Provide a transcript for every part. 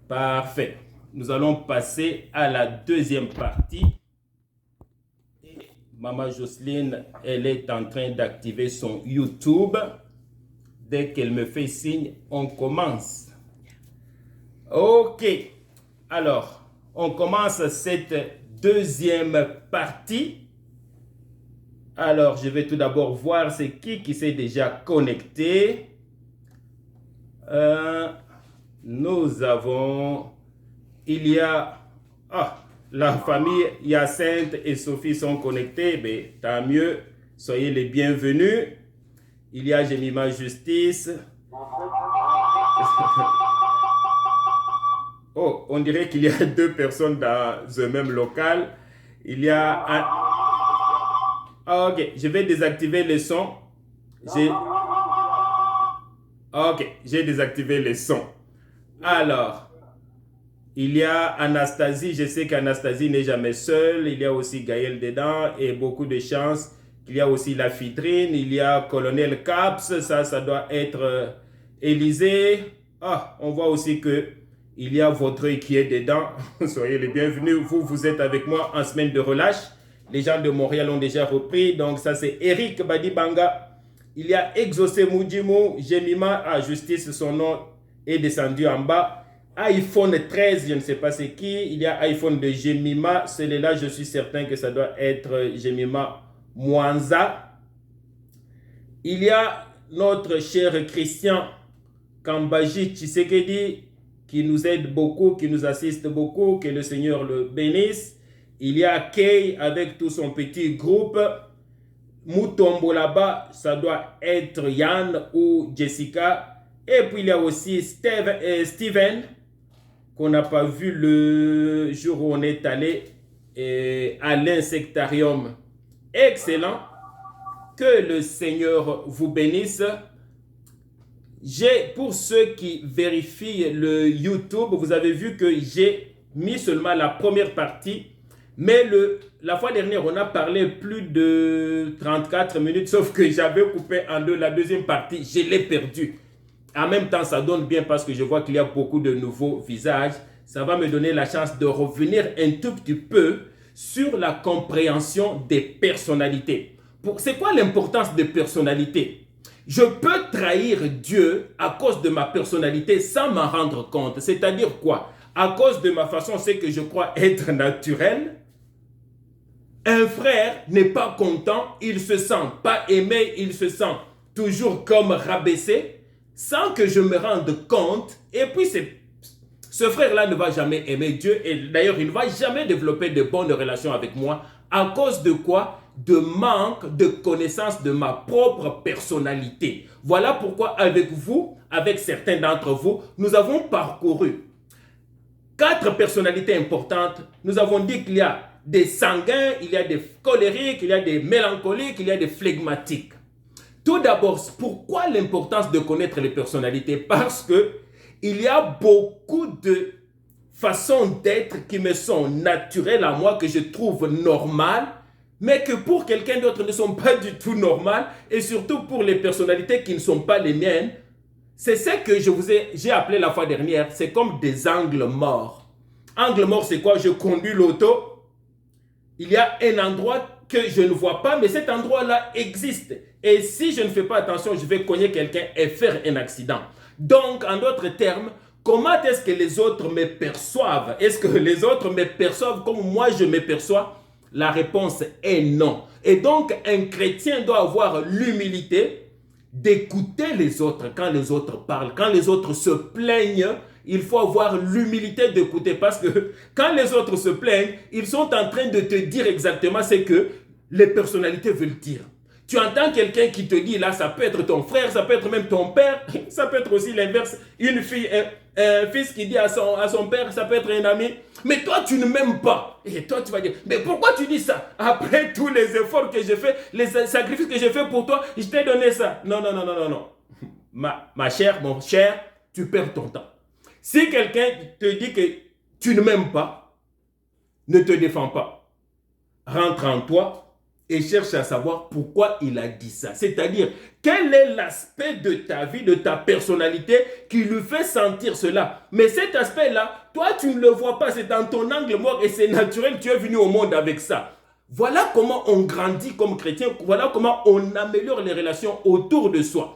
Parfait. Nous allons passer à la deuxième partie. Maman Jocelyne, elle est en train d'activer son YouTube. Dès qu'elle me fait signe, on commence. Ok. Alors, on commence cette deuxième partie. Alors, je vais tout d'abord voir c'est qui s'est déjà connecté. Nous avons... Il y a... la famille Hyacinthe et Sophie sont connectés. Ben, tant mieux. Soyez les bienvenus. Il y a Jemima Justice. Oh, on dirait qu'il y a deux personnes dans un même local. Il y a un... ok, je vais désactiver le son. Ok, j'ai désactivé le son. Alors, il y a Anastasie. Je sais qu'Anastasie n'est jamais seule. Il y a aussi Gaël dedans et beaucoup de chance. Il y a aussi la Fidrine. Il y a Colonel Caps. Ça doit être Élysée. On voit aussi que il y a Vaudreuil qui est dedans. Soyez les bienvenus. Vous êtes avec moi en semaine de relâche. Les gens de Montréal ont déjà repris. Donc ça c'est Eric Badibanga. Il y a Exaucé Moudjimou. Jemima Justice, son nom est descendu en bas. iPhone 13, je ne sais pas c'est qui. Il y a iPhone de Jemima. Celui-là, je suis certain que ça doit être Jemima Mwanza. Il y a notre cher Christian Kambaji Tshisekedi qui nous aide beaucoup, qui nous assiste beaucoup. Que le Seigneur le bénisse. Il y a Kay avec tout son petit groupe. Moutombo là-bas, ça doit être Yann ou Jessica. Et puis il y a aussi Steven, qu'on n'a pas vu le jour où on est allé à l'insectarium. Excellent. Que le Seigneur vous bénisse. Pour ceux qui vérifient le YouTube, vous avez vu que j'ai mis seulement la première partie. Mais la fois dernière, on a parlé plus de 34 minutes, sauf que j'avais coupé en deux la deuxième partie. Je l'ai perdue. En même temps, ça donne bien parce que je vois qu'il y a beaucoup de nouveaux visages. Ça va me donner la chance de revenir un tout petit peu sur la compréhension des personnalités. C'est quoi l'importance des personnalités? Je peux trahir Dieu à cause de ma personnalité sans m'en rendre compte. C'est-à-dire quoi? À cause de ma façon, c'est que je crois être naturel. Un frère n'est pas content, il se sent pas aimé, il se sent toujours comme rabaissé, sans que je me rende compte. Et puis ce frère-là ne va jamais aimer Dieu et d'ailleurs il ne va jamais développer de bonnes relations avec moi. À cause de quoi? De manque de connaissance de ma propre personnalité. Voilà pourquoi avec vous, avec certains d'entre vous, nous avons parcouru 4 personnalités importantes. Nous avons dit qu'il y a des sanguins, il y a des colériques, il y a des mélancoliques, il y a des flegmatiques. Tout d'abord, pourquoi l'importance de connaître les personnalités? Parce que il y a beaucoup de façons d'être qui me sont naturelles à moi, que je trouve normales, mais que pour quelqu'un d'autre ne sont pas du tout normales, et surtout pour les personnalités qui ne sont pas les miennes. C'est ce que j'ai appelé la fois dernière, c'est comme des angles morts. Angle mort, c'est quoi? Je conduis l'auto. Il y a un endroit que je ne vois pas, mais cet endroit-là existe. Et si je ne fais pas attention, je vais cogner quelqu'un et faire un accident. Donc, en d'autres termes, comment est-ce que les autres me perçoivent? Est-ce que les autres me perçoivent comme moi je me perçois? La réponse est non. Et donc, un chrétien doit avoir l'humilité d'écouter les autres quand les autres parlent, quand les autres se plaignent. Il faut avoir l'humilité d'écouter parce que quand les autres se plaignent, ils sont en train de te dire exactement ce que les personnalités veulent dire. Tu entends quelqu'un qui te dit là, ça peut être ton frère, ça peut être même ton père, ça peut être aussi l'inverse, une fille, un fils qui dit à son père, ça peut être un ami, mais toi tu ne m'aimes pas. Et toi tu vas dire, mais pourquoi tu dis ça? Après tous les efforts que j'ai fait, les sacrifices que j'ai fait pour toi, je t'ai donné ça. Non, non, non, non, non, non. Ma chère, mon cher, tu perds ton temps. Si quelqu'un te dit que tu ne m'aimes pas, ne te défends pas. Rentre en toi et cherche à savoir pourquoi il a dit ça. C'est-à-dire, quel est l'aspect de ta vie, de ta personnalité qui lui fait sentir cela. Mais cet aspect-là, toi, tu ne le vois pas, c'est dans ton angle mort et c'est naturel, tu es venu au monde avec ça. Voilà comment on grandit comme chrétien, voilà comment on améliore les relations autour de soi.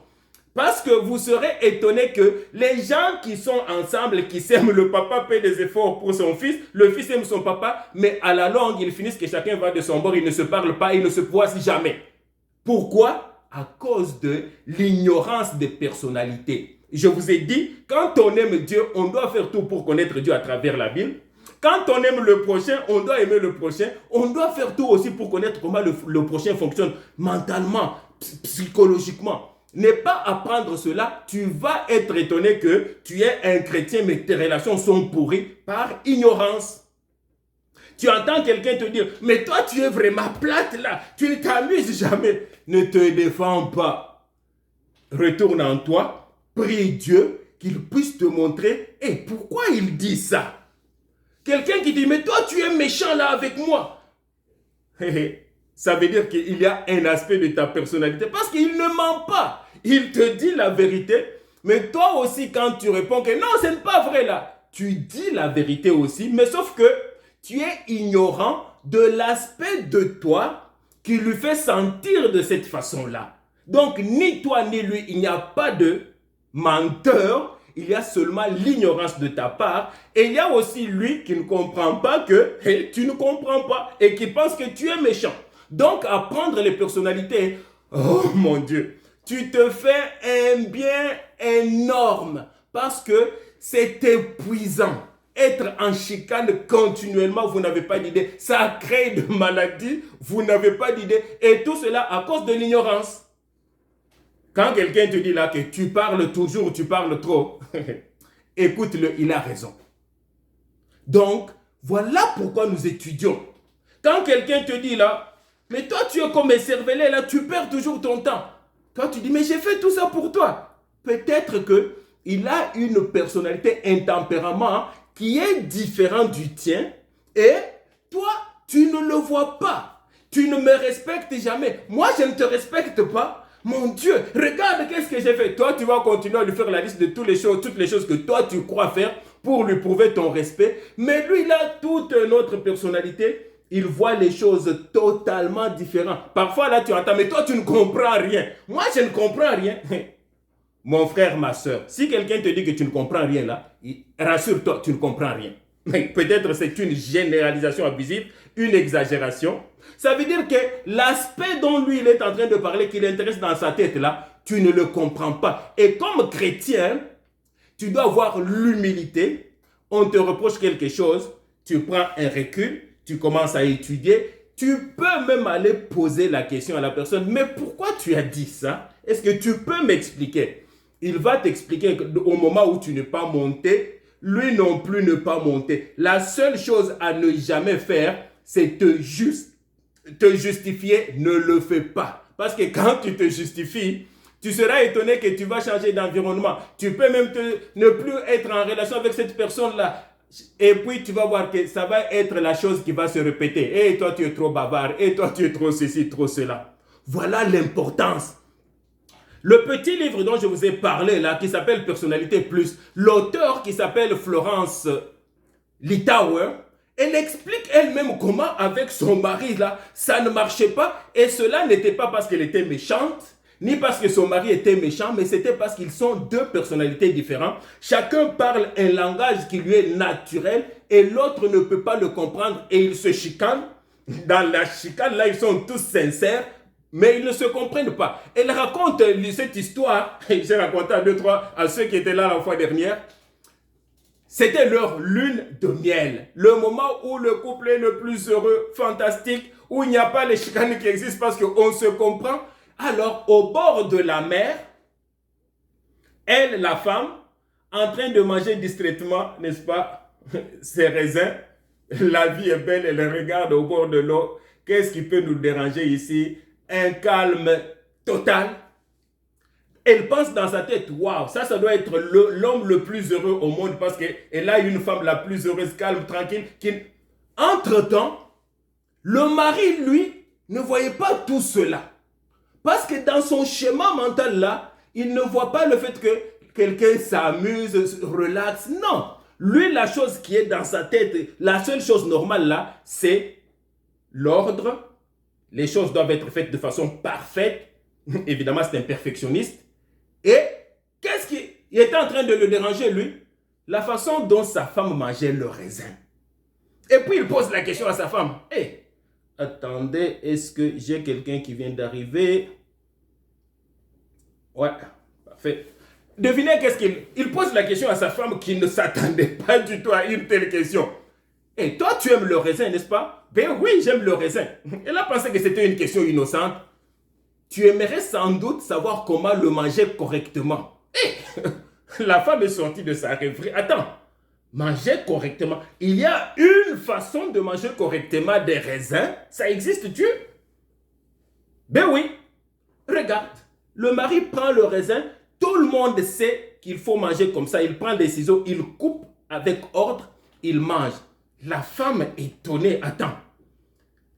Parce que vous serez étonné que les gens qui sont ensemble, qui s'aiment, le papa paie des efforts pour son fils, le fils aime son papa, mais à la longue, ils finissent que chacun va de son bord, ils ne se parlent pas, ils ne se voient jamais. Pourquoi? À cause de l'ignorance des personnalités. Je vous ai dit, quand on aime Dieu, on doit faire tout pour connaître Dieu à travers la Bible. Quand on aime le prochain, on doit aimer le prochain. On doit faire tout aussi pour connaître comment le prochain fonctionne mentalement, psychologiquement. Ne pas apprendre cela, tu vas être étonné que tu es un chrétien, mais tes relations sont pourries par ignorance. Tu entends quelqu'un te dire, mais toi tu es vraiment plate là, tu ne t'amuses jamais. Ne te défends pas. Retourne en toi, prie Dieu qu'il puisse te montrer, et pourquoi il dit ça? Quelqu'un qui dit, mais toi tu es méchant là avec moi. Ça veut dire qu'il y a un aspect de ta personnalité, parce qu'il ne ment pas. Il te dit la vérité, mais toi aussi quand tu réponds que non, ce n'est pas vrai là, tu dis la vérité aussi, mais sauf que tu es ignorant de l'aspect de toi qui lui fait sentir de cette façon-là. Donc ni toi ni lui, il n'y a pas de menteur, il y a seulement l'ignorance de ta part, et il y a aussi lui qui ne comprend pas que tu ne comprends pas et qui pense que tu es méchant. Donc apprendre les personnalités, oh mon Dieu, tu te fais un bien énorme parce que c'est épuisant. Être en chicane continuellement, vous n'avez pas d'idée. Ça crée de maladies, vous n'avez pas d'idée. Et tout cela à cause de l'ignorance. Quand quelqu'un te dit là que tu parles toujours, tu parles trop, écoute-le, il a raison. Donc, voilà pourquoi nous étudions. Quand quelqu'un te dit là, mais toi tu es comme un cervelet là, tu perds toujours ton temps. Toi, tu dis, mais j'ai fait tout ça pour toi. Peut-être qu'il a une personnalité, un tempérament qui est différent du tien et toi, tu ne le vois pas. Tu ne me respectes jamais. Moi, je ne te respecte pas. Mon Dieu, regarde qu'est-ce que j'ai fait. Toi, tu vas continuer à lui faire la liste de toutes les choses que toi, tu crois faire pour lui prouver ton respect. Mais lui, il a toute une autre personnalité. Il voit les choses totalement différentes. Parfois, là, tu entends, mais toi, tu ne comprends rien. Moi, je ne comprends rien. Mon frère, ma soeur, si quelqu'un te dit que tu ne comprends rien, là, rassure-toi, tu ne comprends rien. Peut-être c'est une généralisation abusive, une exagération. Ça veut dire que l'aspect dont lui, il est en train de parler, qu'il intéresse dans sa tête, là, tu ne le comprends pas. Et comme chrétien, tu dois avoir l'humilité. On te reproche quelque chose, tu prends un recul, tu commences à étudier, tu peux même aller poser la question à la personne, mais pourquoi tu as dit ça? Est-ce que tu peux m'expliquer? Il va t'expliquer au moment où tu n'es pas monté, lui non plus ne pas monter. La seule chose à ne jamais faire, c'est te justifier, ne le fais pas. Parce que quand tu te justifies, tu seras étonné que tu vas changer d'environnement. Tu peux même ne plus être en relation avec cette personne-là. Et puis tu vas voir que ça va être la chose qui va se répéter. Et toi tu es trop bavard, et toi tu es trop ceci, trop cela. Voilà l'importance. Le petit livre dont je vous ai parlé là, qui s'appelle Personnalité Plus, l'auteur qui s'appelle Florence Littauer, elle explique elle-même comment avec son mari là, ça ne marchait pas. Et cela n'était pas parce qu'elle était méchante, ni parce que son mari était méchant, mais c'était parce qu'ils sont deux personnalités différentes. Chacun parle un langage qui lui est naturel et l'autre ne peut pas le comprendre et ils se chicanent. Dans la chicane, là, ils sont tous sincères, mais ils ne se comprennent pas. Elle raconte cette histoire, j'ai raconté à 2-3 à ceux qui étaient là la fois dernière. C'était leur lune de miel. Le moment où le couple est le plus heureux, fantastique, où il n'y a pas les chicanes qui existent parce qu'on se comprend. Alors, au bord de la mer, elle, la femme, en train de manger distraitement, n'est-ce pas, ses raisins. La vie est belle, elle regarde au bord de l'eau. Qu'est-ce qui peut nous déranger ici? Un calme total. Elle pense dans sa tête, waouh, ça doit être l'homme le plus heureux au monde parce qu'elle a une femme la plus heureuse, calme, tranquille. Entre-temps, le mari, lui, ne voyait pas tout cela. Parce que dans son schéma mental là, il ne voit pas le fait que quelqu'un s'amuse, relaxe. Non. Lui, la chose qui est dans sa tête, la seule chose normale là, c'est l'ordre. Les choses doivent être faites de façon parfaite. Évidemment, c'est un perfectionniste. Et qu'est-ce qui était en train de le déranger, lui? La façon dont sa femme mangeait le raisin. Et puis, il pose la question à sa femme. Hey, attendez, est-ce que j'ai quelqu'un qui vient d'arriver? Ouais, parfait. Devinez qu'est-ce qu'il pose la question à sa femme qui ne s'attendait pas du tout à une telle question. Et toi, tu aimes le raisin, n'est-ce pas? Ben oui, j'aime le raisin. Elle a pensé que c'était une question innocente. Tu aimerais sans doute savoir comment le manger correctement. Et la femme est sortie de sa rêverie. Attends, manger correctement. Il y a une façon de manger correctement des raisins. Ça existe-tu? Ben oui. Regarde, le mari prend le raisin. Tout le monde sait qu'il faut manger comme ça. Il prend des ciseaux, il coupe avec ordre, il mange. La femme étonnée, attends.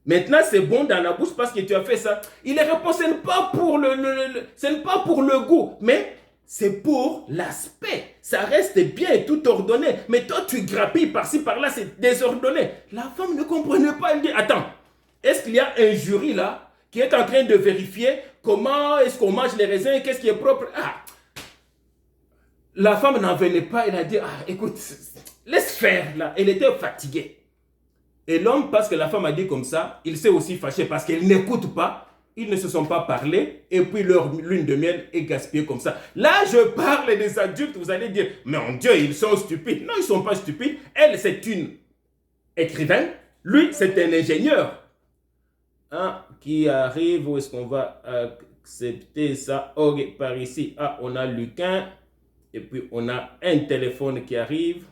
Maintenant, c'est bon dans la bouche parce que tu as fait ça. Il répond, ce n'est pas pour le goût, mais c'est pour l'aspect. Ça reste bien et tout ordonné. Mais toi, tu grappilles par-ci, par-là, c'est désordonné. La femme ne comprenait pas. Elle dit, attends, est-ce qu'il y a un jury là qui est en train de vérifier comment est-ce qu'on mange les raisins, qu'est-ce qui est propre? Ah. La femme n'en venait pas. Elle a dit, ah, écoute, laisse faire là. Elle était fatiguée. Et l'homme, parce que la femme a dit comme ça, il s'est aussi fâché parce qu'elle n'écoute pas. Ils ne se sont pas parlé. Et puis leur lune de miel est gaspillée comme ça. Là, je parle des adultes. Vous allez dire, mais mon Dieu, ils sont stupides. Non, ils ne sont pas stupides. Elle, c'est une écrivaine. Lui, c'est un ingénieur. Hein, qui arrive. Où est-ce qu'on va accepter ça? Ok, par ici. Ah, on a Luquin. Et puis, on a un téléphone qui arrive.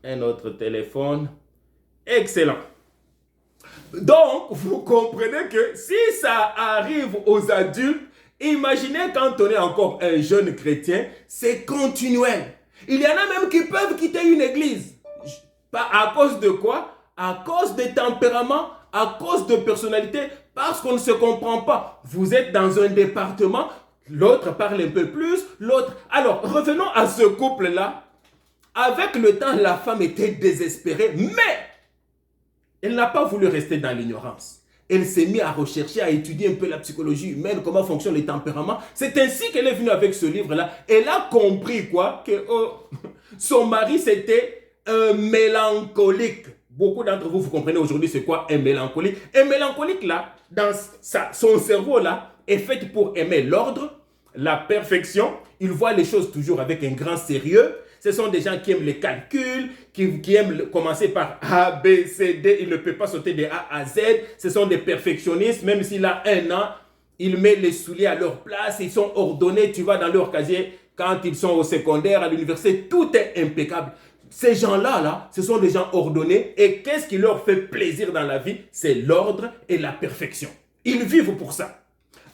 Un autre téléphone. Excellent. Donc, vous comprenez que si ça arrive aux adultes, imaginez quand on est encore un jeune chrétien, c'est continuel. Il y en a même qui peuvent quitter une église. À cause de quoi? À cause de tempérament, à cause de personnalité, parce qu'on ne se comprend pas. Vous êtes dans un département, l'autre parle un peu plus, l'autre... Alors, revenons à ce couple-là. Avec le temps, la femme était désespérée, mais... elle n'a pas voulu rester dans l'ignorance. Elle s'est mise à rechercher, à étudier un peu la psychologie humaine, comment fonctionnent les tempéraments. C'est ainsi qu'elle est venue avec ce livre-là. Elle a compris quoi? Que son mari, c'était un mélancolique. Beaucoup d'entre vous, vous comprenez aujourd'hui c'est quoi un mélancolique. Un mélancolique, là, dans son cerveau, là, est fait pour aimer l'ordre, la perfection. Il voit les choses toujours avec un grand sérieux. Ce sont des gens qui aiment les calculs, qui aiment commencer par A, B, C, D. Il ne peut pas sauter de A à Z. Ce sont des perfectionnistes. Même s'il a 1 an, il met les souliers à leur place. Ils sont ordonnés. Tu vas dans leur casier. Quand ils sont au secondaire, à l'université, tout est impeccable. Ces gens-là, là, ce sont des gens ordonnés. Et qu'est-ce qui leur fait plaisir dans la vie? C'est l'ordre et la perfection. Ils vivent pour ça.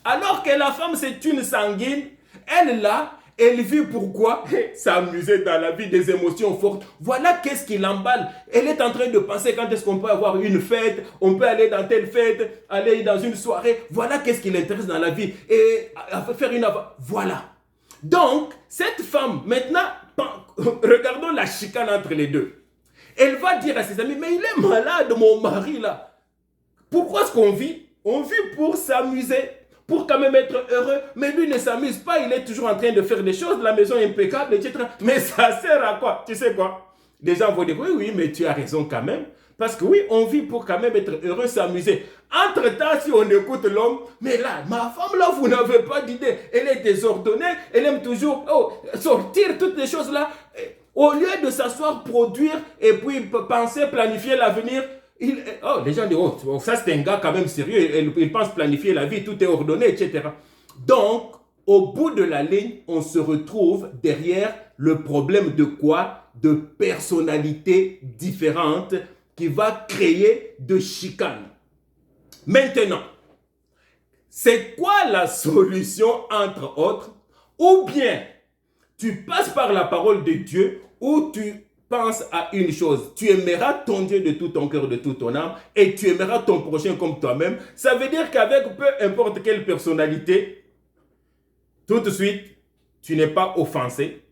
Alors que la femme, c'est une sanguine. Elle, là, elle vit pourquoi? S'amuser dans la vie, des émotions fortes. Voilà qu'est-ce qui l'emballe. Elle est en train de penser quand est-ce qu'on peut avoir une fête, on peut aller dans telle fête, aller dans une soirée. Voilà qu'est-ce qui l'intéresse dans la vie. Et faire une... Voilà. Donc, cette femme, maintenant, regardons la chicane entre les deux. Elle va dire à ses amis, mais il est malade, mon mari, là. Pourquoi est-ce qu'on vit? On vit pour s'amuser, pour quand même être heureux. Mais lui ne s'amuse pas, il est toujours en train de faire des choses, la maison est impeccable, etc. Mais ça sert à quoi? Tu sais quoi? Les gens vont dire, oui, oui, mais tu as raison quand même. Parce que oui, on vit pour quand même être heureux, s'amuser. Entre-temps, si on écoute l'homme, mais là, ma femme, là, vous n'avez pas d'idée. Elle est désordonnée, elle aime toujours sortir toutes les choses là. Au lieu de s'asseoir, produire, et puis penser, planifier l'avenir, les gens disent, oh, ça c'est un gars quand même sérieux, il pense planifier la vie, tout est ordonné, etc. Donc, au bout de la ligne, on se retrouve derrière le problème de quoi? De personnalités différentes qui va créer de chicanes. Maintenant, c'est quoi la solution entre autres? Ou bien, tu passes par la parole de Dieu, ou tu pense à une chose. Tu aimeras ton Dieu de tout ton cœur, de toute ton âme, et tu aimeras ton prochain comme toi-même. Ça veut dire qu'avec peu importe quelle personnalité, tout de suite, tu n'es pas offensé.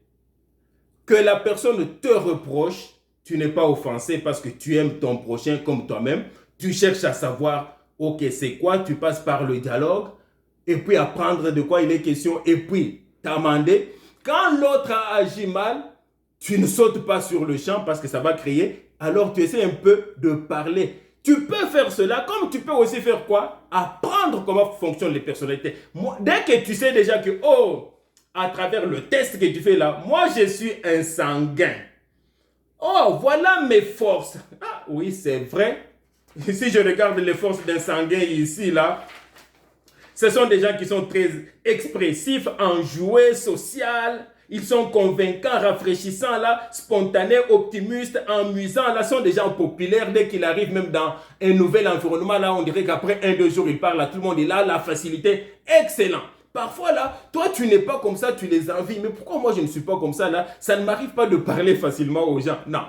Que la personne te reproche, tu n'es pas offensé parce que tu aimes ton prochain comme toi-même. Tu cherches à savoir, ok, c'est quoi? Tu passes par le dialogue, et puis apprendre de quoi il est question, et puis t'amender. Quand l'autre a agi mal, tu ne sautes pas sur le champ parce que ça va créer. Alors tu essaies un peu de parler. Tu peux faire cela comme tu peux aussi faire quoi? Apprendre comment fonctionnent les personnalités. Moi, dès que tu sais déjà que, oh, à travers le test que tu fais là, moi je suis un sanguin. Oh, voilà mes forces. Ah oui, c'est vrai. Si je regarde les forces d'un sanguin ici, là, ce sont des gens qui sont très expressifs, enjoués, sociaux. Ils sont convaincants, rafraîchissants, là, spontanés, optimistes, amusants. Là, sont des gens populaires. Dès qu'ils arrivent même dans un nouvel environnement, là, on dirait qu'après 1-2 jours, ils parlent à tout le monde. Et là, la facilité, excellent. Parfois, là, toi, tu n'es pas comme ça, tu les envies. Mais pourquoi moi, je ne suis pas comme ça, là? Ça ne m'arrive pas de parler facilement aux gens. Non.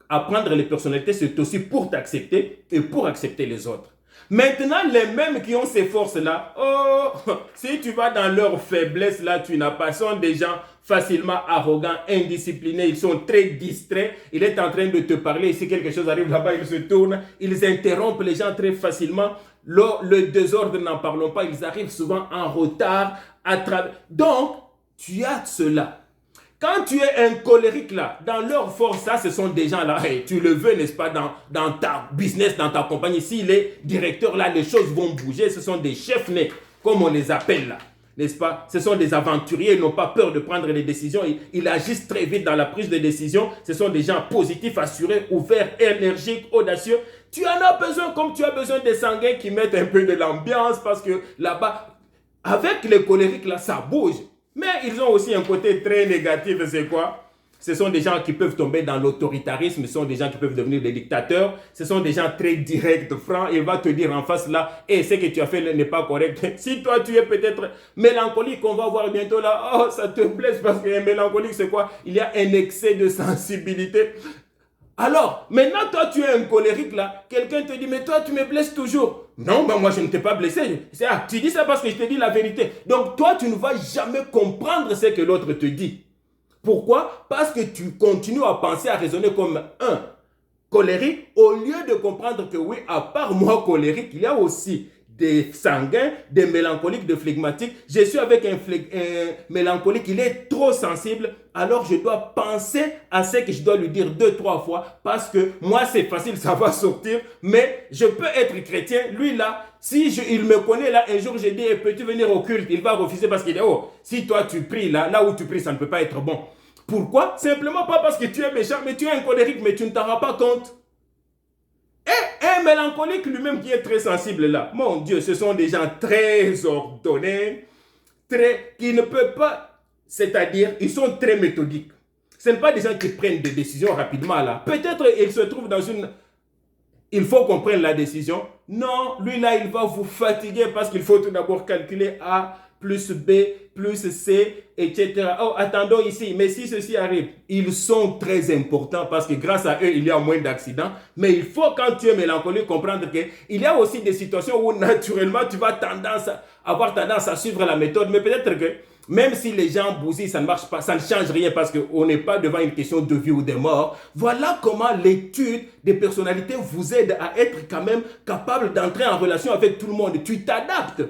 Apprendre les personnalités, c'est aussi pour t'accepter et pour accepter les autres. Maintenant, les mêmes qui ont ces forces-là, oh, si tu vas dans leur faiblesse, là, tu n'as pas. Ce sont des gens facilement arrogants, indisciplinés, ils sont très distraits. Il est en train de te parler, et si quelque chose arrive là-bas, ils se tournent, ils interrompent les gens très facilement. Le désordre, n'en parlons pas, ils arrivent souvent en retard. Donc, tu as cela. Quand tu es un colérique là, dans leur force, ça, ce sont des gens là, hey, tu le veux, n'est-ce pas, dans ta business, dans ta compagnie. Si les directeurs là, les choses vont bouger, ce sont des chefs nés, comme on les appelle là, n'est-ce pas? Ce sont des aventuriers, ils n'ont pas peur de prendre les décisions, ils agissent très vite dans la prise de décision. Ce sont des gens positifs, assurés, ouverts, énergiques, audacieux. Tu en as besoin comme tu as besoin des sanguins qui mettent un peu de l'ambiance parce que là-bas, avec les colériques là, ça bouge. Mais ils ont aussi un côté très négatif, c'est quoi? Ce sont des gens qui peuvent tomber dans l'autoritarisme, ce sont des gens qui peuvent devenir des dictateurs, ce sont des gens très directs, francs, il va te dire en face là, et ce que tu as fait n'est pas correct. Si toi tu es peut-être mélancolique, on va voir bientôt là, oh ça te blesse parce que mélancolique c'est quoi? Il y a un excès de sensibilité. Alors, maintenant, toi, tu es un colérique là. Quelqu'un te dit, mais toi, tu me blesses toujours. Non, ben moi, je ne t'ai pas blessé. Tu dis ça parce que je te dis la vérité. Donc, toi, tu ne vas jamais comprendre ce que l'autre te dit. Pourquoi? Parce que tu continues à penser, à raisonner comme un colérique, au lieu de comprendre que oui, à part moi colérique, il y a aussi des sanguins, des mélancoliques, des phlegmatiques. Je suis avec un mélancolique, il est trop sensible, alors je dois penser à ce que je dois lui dire 2-3 fois, parce que moi c'est facile, ça va sortir, mais je peux être chrétien, lui là, si il me connaît là, un jour j'ai dit, peux-tu venir au culte? Il va refuser parce qu'il dit, oh, si toi tu pries là où tu pries, ça ne peut pas être bon. Pourquoi? Simplement pas parce que tu es méchant, mais tu es un colérique, mais tu ne t'en rends pas compte. Et un mélancolique lui-même qui est très sensible là, mon Dieu, ce sont des gens très ordonnés, qui ne peuvent pas, c'est-à-dire, ils sont très méthodiques. Ce ne sont pas des gens qui prennent des décisions rapidement là. Peut-être ils se trouvent dans une... Il faut qu'on prenne la décision. Non, lui là, il va vous fatiguer parce qu'il faut tout d'abord calculer A plus B plus C, etc. Oh, attendons ici, mais si ceci arrive, ils sont très importants parce que grâce à eux, il y a moins d'accidents. Mais il faut, quand tu es mélancolique, comprendre qu'il y a aussi des situations où naturellement, tu vas avoir tendance à suivre la méthode. Mais peut-être que même si les gens bousillent, ça ne marche pas, ça ne change rien parce qu'on n'est pas devant une question de vie ou de mort. Voilà comment l'étude des personnalités vous aide à être quand même capable d'entrer en relation avec tout le monde. Tu t'adaptes.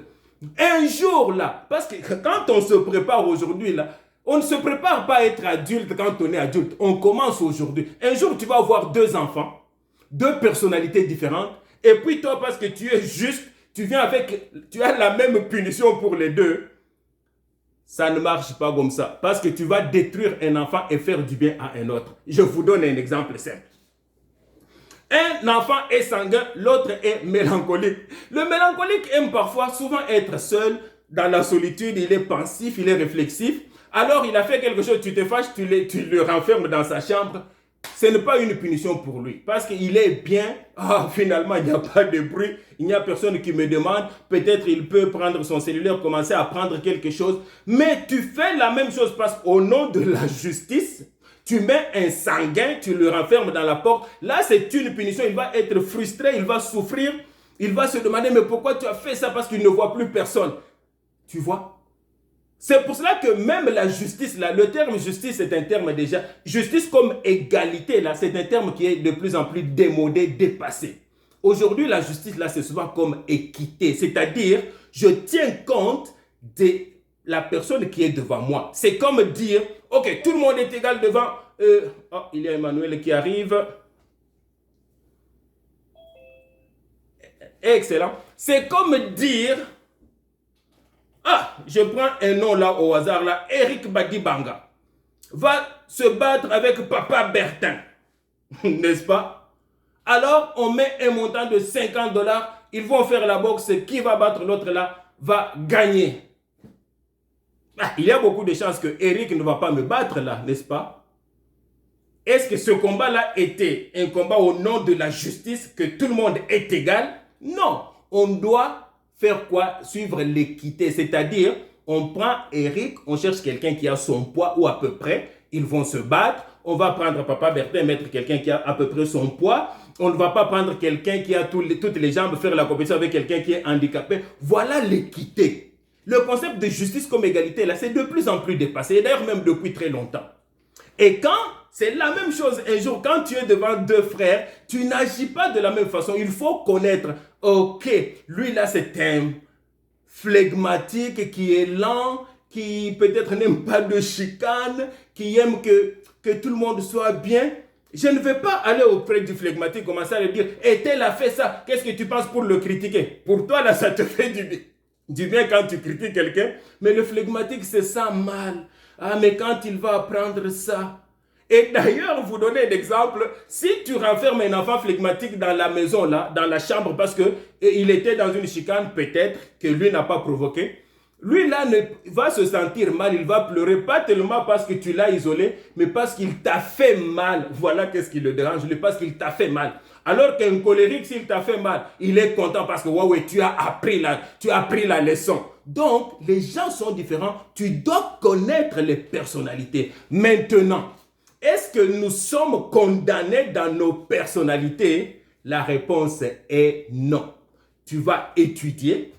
Un jour là, parce que quand on se prépare aujourd'hui là, on ne se prépare pas à être adulte quand on est adulte. On commence aujourd'hui. Un jour, tu vas avoir 2 enfants, 2 personnalités différentes. Et puis toi, parce que tu es juste, tu as la même punition pour les 2. Ça ne marche pas comme ça. Parce que tu vas détruire un enfant et faire du bien à un autre. Je vous donne un exemple simple. Un enfant est sanguin, l'autre est mélancolique. Le mélancolique aime parfois souvent être seul, dans la solitude, il est pensif, il est réflexif. Alors il a fait quelque chose, tu te fâches, tu le renfermes dans sa chambre. Ce n'est pas une punition pour lui, parce qu'il est bien. Finalement, il n'y a pas de bruit, il n'y a personne qui me demande. Peut-être il peut prendre son cellulaire, commencer à prendre quelque chose. Mais tu fais la même chose parce qu'au nom de la justice, Tu mets un sanguin, tu le renfermes dans la porte. Là, c'est une punition. Il va être frustré, il va souffrir. Il va se demander, mais pourquoi tu as fait ça? Parce qu'il ne voit plus personne. Tu vois? C'est pour cela que même la justice, là, le terme justice est un terme déjà, justice comme égalité, là, c'est un terme qui est de plus en plus démodé, dépassé. Aujourd'hui, la justice, là, c'est souvent comme équité, c'est-à-dire, je tiens compte de la personne qui est devant moi. C'est comme dire, ok, tout le monde est égal devant, oh, il y a Emmanuel qui arrive. Excellent. C'est comme dire, ah, je prends un nom là au hasard là, Eric Badibanga va se battre avec Papa Bertin, n'est-ce pas? Alors, on met un montant de 50 $, ils vont faire la boxe, qui va battre l'autre là va gagner. Ah, il y a beaucoup de chances que Eric ne va pas me battre là, n'est-ce pas? Est-ce que ce combat-là était un combat au nom de la justice, que tout le monde est égal? Non, on doit faire quoi? Suivre l'équité, c'est-à-dire, on prend Eric, on cherche quelqu'un qui a son poids ou à peu près, ils vont se battre, on va prendre Papa Bertin, mettre quelqu'un qui a à peu près son poids, on ne va pas prendre quelqu'un qui a toutes les jambes, faire la compétition avec quelqu'un qui est handicapé. Voilà l'équité. Le concept de justice comme égalité, là, c'est de plus en plus dépassé, et d'ailleurs même depuis très longtemps. Et quand c'est la même chose un jour, quand tu es devant deux frères, tu n'agis pas de la même façon. Il faut connaître, ok, lui là c'est un flegmatique qui est lent, qui peut-être n'aime pas de chicane, qui aime que tout le monde soit bien. Je ne vais pas aller auprès du flegmatique, commencer à lui dire, et tel a fait ça, qu'est-ce que tu penses pour le critiquer? Pour toi là, ça te fait du bien quand tu critiques quelqu'un, mais le flegmatique c'est ça mal. Ah, mais quand il va apprendre ça. Et d'ailleurs, vous donnez un exemple, si tu renfermes un enfant flegmatique dans la maison, là, dans la chambre, parce qu'il était dans une chicane, peut-être, que lui n'a pas provoqué, lui là va se sentir mal, il va pleurer, pas tellement parce que tu l'as isolé, mais parce qu'il t'a fait mal. Voilà qu'est-ce qui le dérange, parce qu'il t'a fait mal. Alors qu'un colérique, s'il t'a fait mal, il est content parce que ouais, tu as appris la leçon. Donc, les gens sont différents. Tu dois connaître les personnalités. Maintenant, est-ce que nous sommes condamnés dans nos personnalités? La réponse est non. Tu vas étudier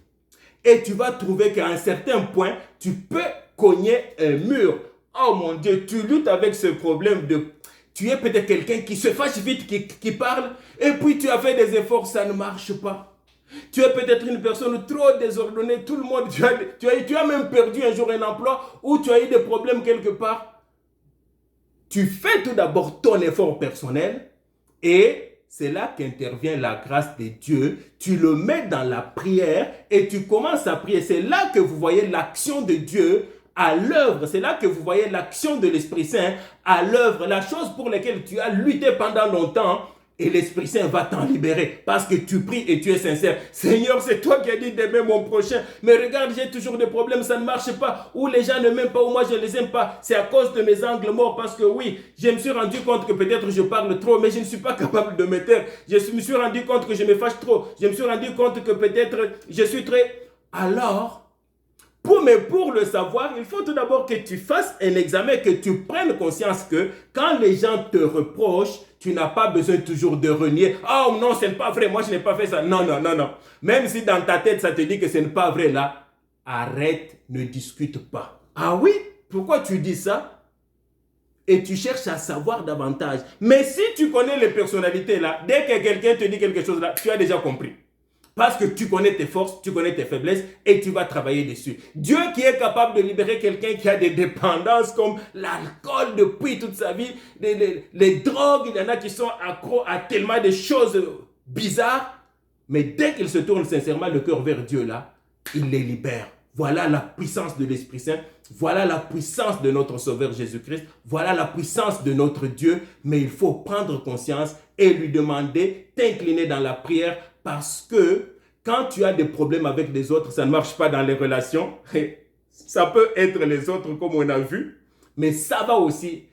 et tu vas trouver qu'à un certain point, tu peux cogner un mur. Oh mon Dieu, tu luttes avec ce problème de... Tu es peut-être quelqu'un qui se fâche vite, qui parle, et puis tu as fait des efforts, ça ne marche pas. Tu es peut-être une personne trop désordonnée, tout le monde, tu as même perdu un jour un emploi, ou tu as eu des problèmes quelque part. Tu fais tout d'abord ton effort personnel, et c'est là qu'intervient la grâce de Dieu. Tu le mets dans la prière, et tu commences à prier. C'est là que vous voyez l'action de Dieu à l'œuvre. C'est là que vous voyez l'action de l'Esprit Saint à l'œuvre. La chose pour laquelle tu as lutté pendant longtemps, et l'Esprit Saint va t'en libérer parce que tu pries et tu es sincère. Seigneur, c'est toi qui as dit d'aimer mon prochain. Mais regarde, j'ai toujours des problèmes, ça ne marche pas. Ou les gens ne m'aiment pas, ou moi je ne les aime pas. C'est à cause de mes angles morts parce que oui, je me suis rendu compte que peut-être je parle trop, mais je ne suis pas capable de me taire. Je me suis rendu compte que je me fâche trop. Je me suis rendu compte que peut-être je suis très... Alors... pour le savoir, il faut tout d'abord que tu fasses un examen, que tu prennes conscience que quand les gens te reprochent, tu n'as pas besoin toujours de renier. Oh non, ce n'est pas vrai, moi je n'ai pas fait ça. Non, non, non, non. Même si dans ta tête, ça te dit que ce n'est pas vrai là, arrête, ne discute pas. Ah oui? Pourquoi tu dis ça? Et tu cherches à savoir davantage. Mais si tu connais les personnalités là, dès que quelqu'un te dit quelque chose là, tu as déjà compris. Parce que tu connais tes forces, tu connais tes faiblesses et tu vas travailler dessus. Dieu qui est capable de libérer quelqu'un qui a des dépendances comme l'alcool depuis toute sa vie, les drogues, il y en a qui sont accros à tellement de choses bizarres. Mais dès qu'ils se tournent sincèrement le cœur vers Dieu là, il les libère. Voilà la puissance de l'Esprit Saint. Voilà la puissance de notre Sauveur Jésus-Christ. Voilà la puissance de notre Dieu. Mais il faut prendre conscience et lui demander, t'incliner dans la prière. Parce que quand tu as des problèmes avec les autres, ça ne marche pas dans les relations. Ça peut être les autres comme on a vu, mais ça va aussi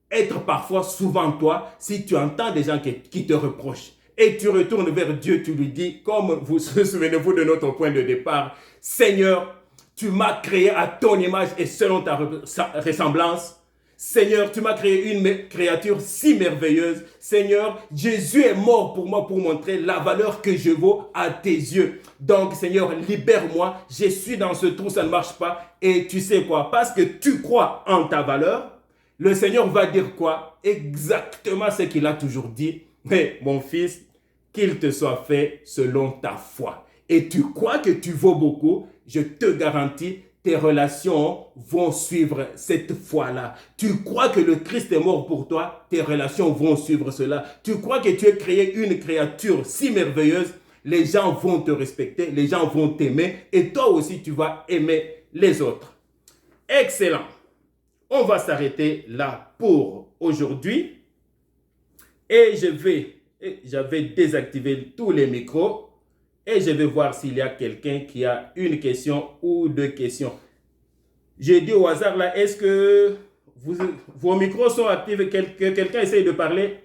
être parfois souvent toi si tu entends des gens qui te reprochent. Et tu retournes vers Dieu, tu lui dis, comme vous souvenez-vous de notre point de départ, Seigneur, tu m'as créé à ton image et selon ta ressemblance. Seigneur, tu m'as créé une créature si merveilleuse. Seigneur, Jésus est mort pour moi pour montrer la valeur que je vaux à tes yeux. Donc, Seigneur, libère-moi. Je suis dans ce trou, ça ne marche pas. Et tu sais quoi? Parce que tu crois en ta valeur, le Seigneur va dire quoi? Exactement ce qu'il a toujours dit. Mais mon fils, qu'il te soit fait selon ta foi. Et tu crois que tu vaux beaucoup, je te garantis, tes relations vont suivre cette foi-là. Tu crois que le Christ est mort pour toi, tes relations vont suivre cela. Tu crois que tu es créé une créature si merveilleuse, les gens vont te respecter, les gens vont t'aimer et toi aussi tu vas aimer les autres. Excellent. On va s'arrêter là pour aujourd'hui. Et j'avais désactivé tous les micros. Et je vais voir s'il y a quelqu'un qui a une question ou deux questions. J'ai dit au hasard là, est-ce que vos micros sont actifs? Quelqu'un essaye de parler?